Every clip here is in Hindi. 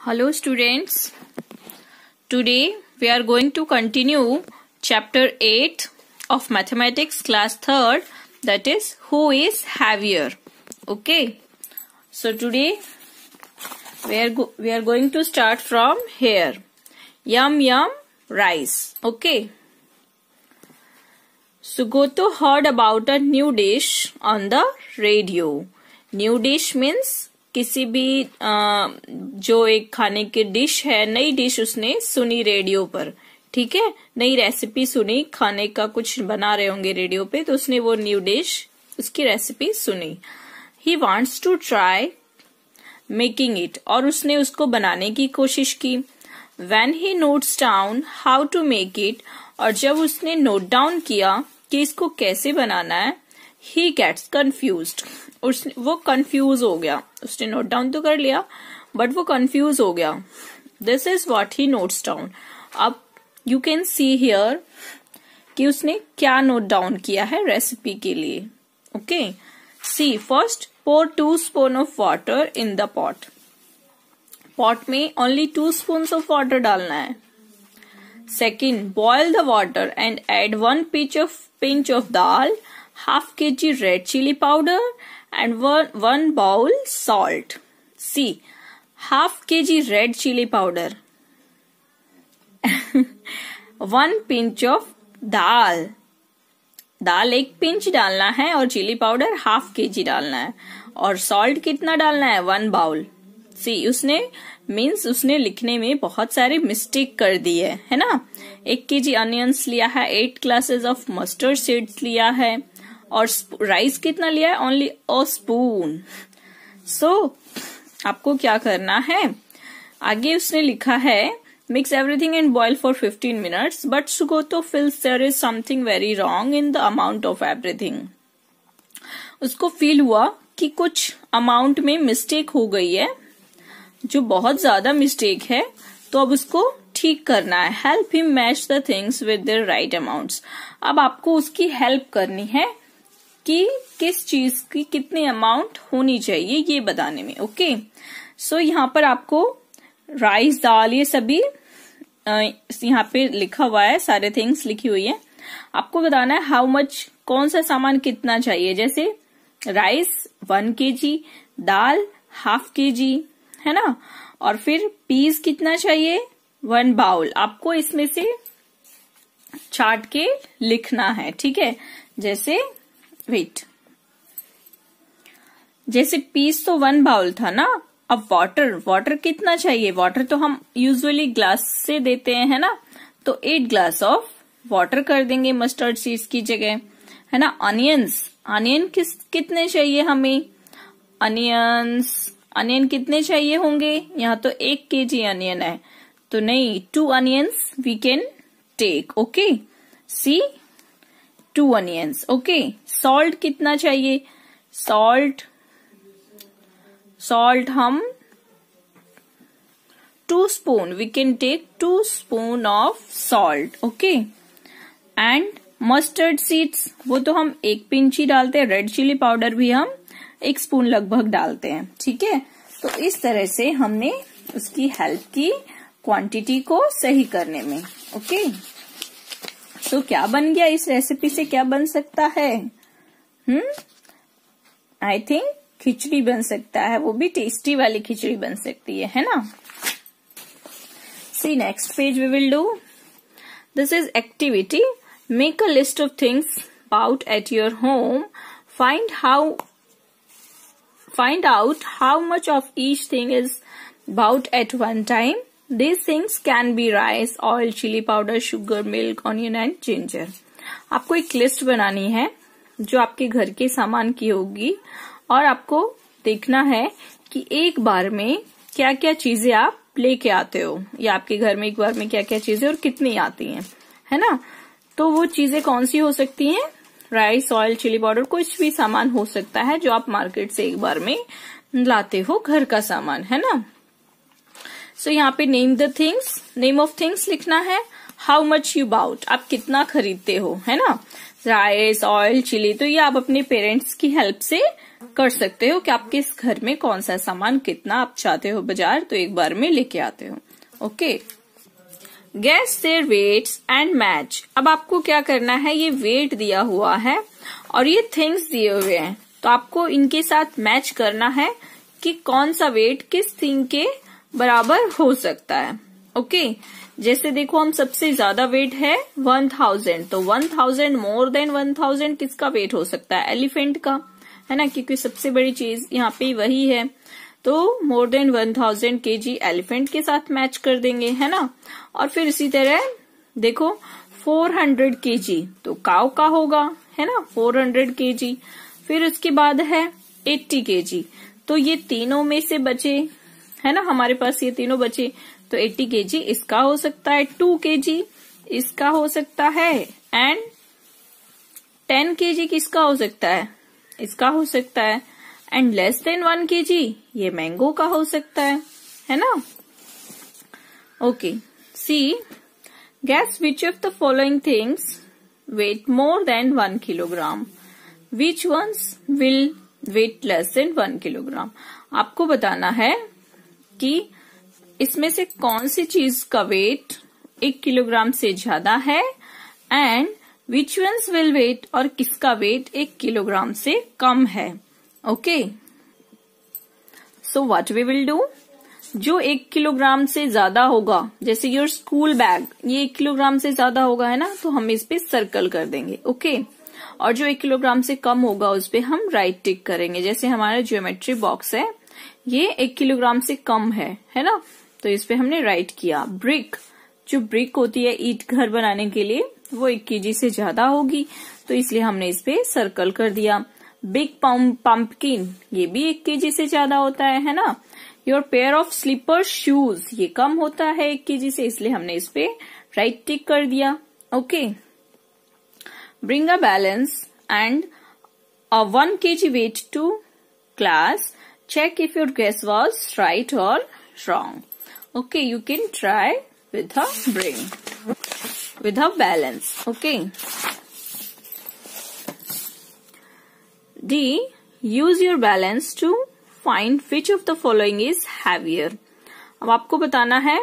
Hello students, today we are going to continue chapter 8 of mathematics class 3rd, that is who is heavier. Okay, so today we are going to start from here. Yum yum rice. Okay, so Goto heard about a new dish on the radio. New dish means किसी भी जो एक खाने की डिश है, नई डिश उसने सुनी रेडियो पर. ठीक है, नई रेसिपी सुनी, खाने का कुछ बना रहे होंगे रेडियो पे, तो उसने वो न्यू डिश उसकी रेसिपी सुनी. He wants to try making it, और उसने उसको बनाने की कोशिश की. When he notes down how to make it, और जब उसने नोट डाउन किया कि इसको कैसे बनाना है, ही गेट्स कंफ्यूज्ड, वो कंफ्यूज हो गया. उसने नोट डाउन तो कर लिया बट वो कंफ्यूज हो गया. This is what he notes down. अब यू कैन सी हियर कि उसने क्या नोट डाउन किया है रेसिपी के लिए. Okay, see first pour 2 spoon of water in the pot. Pot में only 2 spoons of water डालना है. Second, boil the water and add 1 pinch of dal, half kg red chili powder and 1 bowl salt. See, half kg red chili powder, 1 pinch of dal 1 pinch डालना है और चिली पाउडर हाफ केजी डालना है, और सॉल्ट कितना डालना है, 1 बाउल. सी, उसने लिखने में बहुत सारे मिस्टेक कर दी है ना. 1 केजी अनियंस लिया है, 8 ग्लासेस ऑफ मस्टर्ड सीड्स लिया है, और राइस कितना लिया है, ओनली अ स्पून. सो आपको क्या करना है, आगे उसने लिखा है mix everything and boil for 15 minutes, but Sugato feels there is something very wrong in the amount of everything. उसको फील हुआ कि कुछ अमाउंट में मिस्टेक हो गई है, जो बहुत ज्यादा मिस्टेक है, तो अब उसको ठीक करना है. Help him match the things with their right amounts. अब आपको उसकी हेल्प करनी है कि किस चीज की कितनी अमाउंट होनी चाहिए ये बताने में. ओके, सो यहाँ पर आपको राइस, दाल, ये सभी यहाँ पे लिखा हुआ है, सारे थिंग्स लिखी हुई है. आपको बताना है हाउ मच, कौन सा सामान कितना चाहिए. जैसे राइस 1 केजी, दाल हाफ केजी, है ना, और फिर पीस कितना चाहिए, 1 बाउल. आपको इसमें से छाट के लिखना है. ठीक है, जैसे जैसे पीस तो 1 बाउल था ना. अब वाटर कितना चाहिए, वाटर तो हम यूजुअली ग्लास से देते हैं, है ना, तो 8 ग्लास ऑफ वाटर कर देंगे मस्टर्ड सीड्स की जगह, है ना. अनियन कितने चाहिए हमें, अनियन कितने चाहिए होंगे, यहाँ तो 1 केजी अनियन है, तो नहीं, 2 onions we can take. Okay, see 2 onions. Okay, salt कितना चाहिए, सॉल्ट हम 2 spoon, we can take 2 spoon of salt. Okay, and mustard seeds, वो तो हम 1 पिंच ही डालते हैं. रेड चिली पाउडर भी हम 1 स्पून लगभग डालते हैं. ठीक है, तो इस तरह से हमने उसकी हेल्प की क्वांटिटी को सही करने में. ओके, तो क्या बन गया, इस रेसिपी से क्या बन सकता है, आई थिंक खिचड़ी बन सकता है, वो भी टेस्टी वाली खिचड़ी बन सकती है ना. See next page we will do. This is activity. Make a list of things about at your home. Find out how much of each thing is bought at one time. These things can be rice, oil, chili powder, sugar, milk, onion and ginger. आपको एक लिस्ट बनानी है जो आपके घर के सामान की होगी, और आपको देखना है कि एक बार में क्या क्या चीजें आप लेके आते हो, या आपके घर में एक बार में क्या क्या चीजें और कितनी आती हैं, है ना. तो वो चीजें कौन सी हो सकती हैं, राइस, ऑयल, चिली पाउडर, कुछ भी सामान हो सकता है जो आप मार्केट से एक बार में लाते हो, घर का सामान, है ना. सो यहाँ पे नेम ऑफ थिंग्स लिखना है. हाउ मच यू बाउट, आप कितना खरीदते हो, है ना. राइस, ऑयल, चिली, तो ये आप अपने पेरेंट्स की हेल्प से कर सकते हो कि आपके इस घर में कौन सा सामान कितना आप चाहते हो बाजार, तो एक बार में लेके आते हो। Okay, guess their weights and match. अब आपको क्या करना है, ये वेट दिया हुआ है और ये थिंग्स दिए हुए हैं, तो आपको इनके साथ मैच करना है कि कौन सा वेट किस थिंग के बराबर हो सकता है। ओके, जैसे देखो हम सबसे ज्यादा वेट है 1000, तो 1000 मोर देन 1000 किसका वेट हो सकता है, एलिफेंट का, है ना, क्योंकि सबसे बड़ी चीज यहाँ पे वही है। तो मोर देन 1000 kg एलिफेंट के साथ मैच कर देंगे, है ना। और फिर इसी तरह देखो 400 kg तो काऊ का होगा, है ना, 400 kg। फिर उसके बाद है 80 kg, तो ये तीनों में से बचे, है ना, हमारे पास ये तीनों बचे, तो 80 kg इसका हो सकता है, 2 kg इसका हो सकता है, एंड 10 kg किसका हो सकता है, इसका हो सकता है, एंड लेस देन 1 kg ये मैंगो का हो सकता है ना। Okay, see guess which of the following things weight more than 1 kilogram, which ones will weight less than 1 kilogram। आपको बताना है कि इसमें से कौन सी चीज का वेट 1 किलोग्राम से ज्यादा है, and which ones will weight, और किसका वेट 1 किलोग्राम से कम है। Okay, so what we will do, जो 1 किलोग्राम से ज्यादा होगा, जैसे योर स्कूल बैग, ये 1 किलोग्राम से ज्यादा होगा, है ना, तो हम इस पे सर्कल कर देंगे। ओके, और जो 1 किलोग्राम से कम होगा उस पे हम राइट टिक करेंगे। जैसे हमारा ज्योमेट्री बॉक्स है, ये 1 किलोग्राम से कम है ना, तो इस पे हमने राइट किया। ब्रिक, जो ब्रिक होती है ईंट घर बनाने के लिए, वो 1 kg से ज्यादा होगी, तो इसलिए हमने इस पे सर्कल कर दिया। बिग पंपकिन, ये भी 1 kg से ज्यादा होता है ना। Your pair of slipper shoes, ये कम होता है 1 kg से, इसलिए हमने इस पे राइट टिक कर दिया। Okay, bring a balance and a 1 kg weight to class. Check if your guess was right or wrong. Okay, you can try with a bring, with a balance. Okay. D, use your balance to find which of the following is heavier. अब आपको बताना है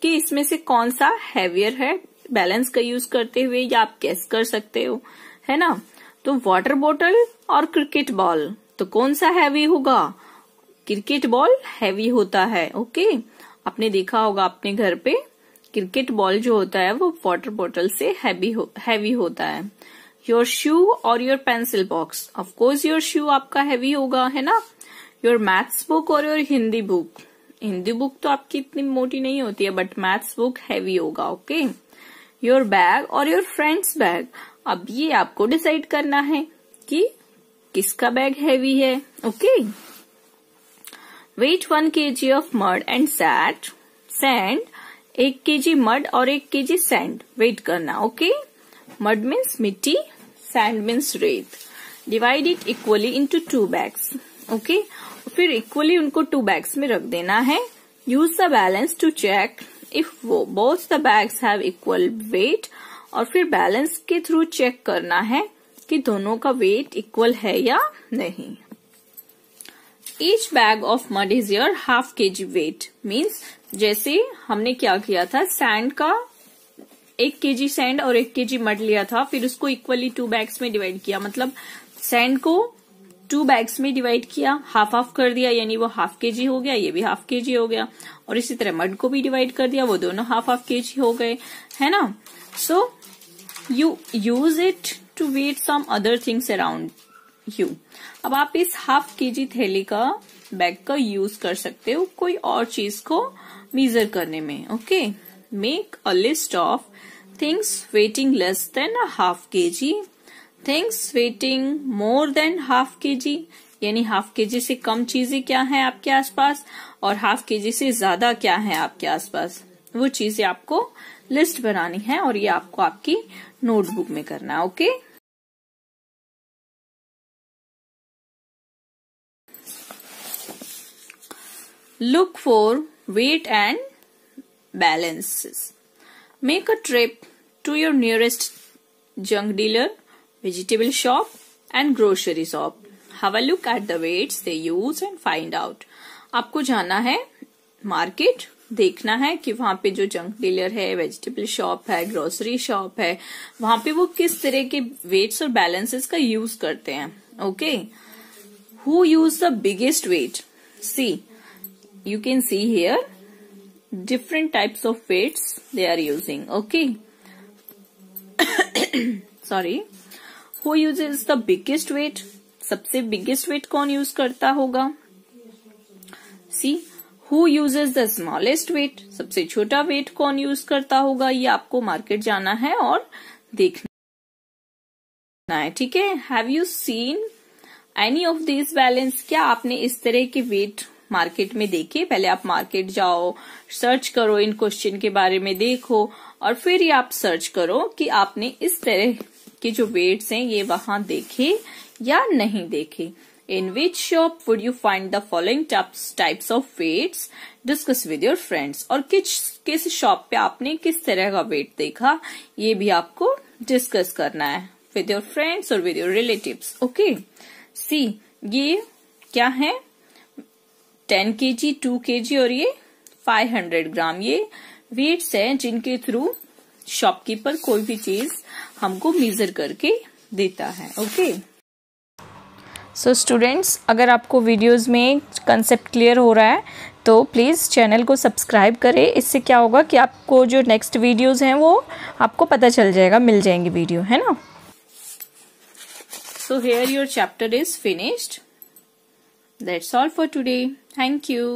कि इसमें से कौन सा heavier है, बैलेंस का यूज करते हुए, या आप गेस कर सकते हो, है ना। तो वाटर बॉटल और क्रिकेट बॉल, तो कौन सा हैवी होगा, क्रिकेट बॉल हैवी होता है। ओके, आपने देखा होगा अपने घर पे क्रिकेट बॉल जो होता है वो वाटर बॉटल से हैवी होता है। योर शू और your pencil box, of course your shoe आपका हैवी होगा, है ना। योर मैथ्स बुक और your Hindi book, Hindi book तो आपकी इतनी मोटी नहीं होती है, बट मैथ्स बुक हैवी होगा। ओके, योर बैग और योर फ्रेंड्स बैग, अब ये आपको डिसाइड करना है कि किसका बैग हैवी है। Okay, weight 1 kg of mud and sand, 1 kg mud और 1 kg सैंड वेट करना। ओके, मड मीन्स मिट्टी, सैंड मीन्स रेत। Divide it equally into 2 bags। Okay, फिर इक्वली उनको 2 bags में रख देना है। Use the balance to check if both the bags have equal weight, और फिर बैलेंस के थ्रू चेक करना है कि दोनों का वेट इक्वल है या नहीं। Each bag of mud is your ½ kg weight, means जैसे हमने क्या किया था, सैंड का 1 kg सैंड और 1 kg मड लिया था, फिर उसको इक्वली 2 bags में डिवाइड किया, मतलब सैंड को 2 bags में डिवाइड किया, हाफ कर दिया, यानी वो ½ kg हो गया, ये भी ½ kg हो गया, और इसी तरह मड को भी डिवाइड कर दिया, वो दोनों ½ kg हो गए, है ना। So you use it to weight some other things around you. अब आप इस ½ kg थैली का बैग का यूज कर सकते हो कोई और चीज को मेजर करने में। Okay, make a list of things waiting less than ½ kg, things waiting more than ½ kg, यानी ½ kg से कम चीजें क्या हैं आपके आसपास, और ½ kg से ज्यादा क्या है आपके आसपास, वो चीजें आपको लिस्ट बनानी है, और ये आपको आपकी नोटबुक में करना है। Okay, look for weight and balances. Make a trip to your nearest junk dealer vegetable shop and grocery shop. Have a look at the weights they use and find out. आपको जाना है मार्केट, देखना है कि वहां पे जो जंक डीलर है, वेजिटेबल शॉप है, ग्रोसरी शॉप है, वहां पे वो किस तरह के वेट्स और बैलेंसेस का यूज करते हैं. Okay, who use the biggest weight? See, you can see here different types of weights they are using. Okay. Sorry. Who uses the biggest weight? सबसे biggest weight कौन यूज करता होगा? See, who uses the smallest weight? सबसे छोटा weight कौन यूज करता होगा? ये आपको मार्केट जाना है और देखना है. ठीक है. Have you seen any of these balance? क्या आपने इस तरह के weight मार्केट में देखे? पहले आप मार्केट जाओ, सर्च करो, इन क्वेश्चन के बारे में देखो और फिर ये आप सर्च करो कि आपने इस तरह के जो वेट्स हैं ये वहां देखे या नहीं देखे. In which shop would you find the following types of weights? Discuss with your friends. और किस शॉप पे आपने किस तरह का वेट देखा ये भी आपको डिस्कस करना है विद योर फ्रेंड्स और विद योर रिलेटिव्स. ओके. सी, ये क्या है? 10 kg, 2 kg और ये 500 ग्राम. ये वेट्स हैं जिनके थ्रू शॉपकीपर कोई भी चीज हमको मेजर करके देता है. ओके. सो स्टूडेंट्स, अगर आपको वीडियोस में कंसेप्ट क्लियर हो रहा है तो प्लीज़ चैनल को सब्सक्राइब करें. इससे क्या होगा कि आपको जो नेक्स्ट वीडियोस हैं वो आपको पता चल जाएगा, मिल जाएंगी वीडियो, है ना. So here your chapter is finished. That's all for today. Thank you.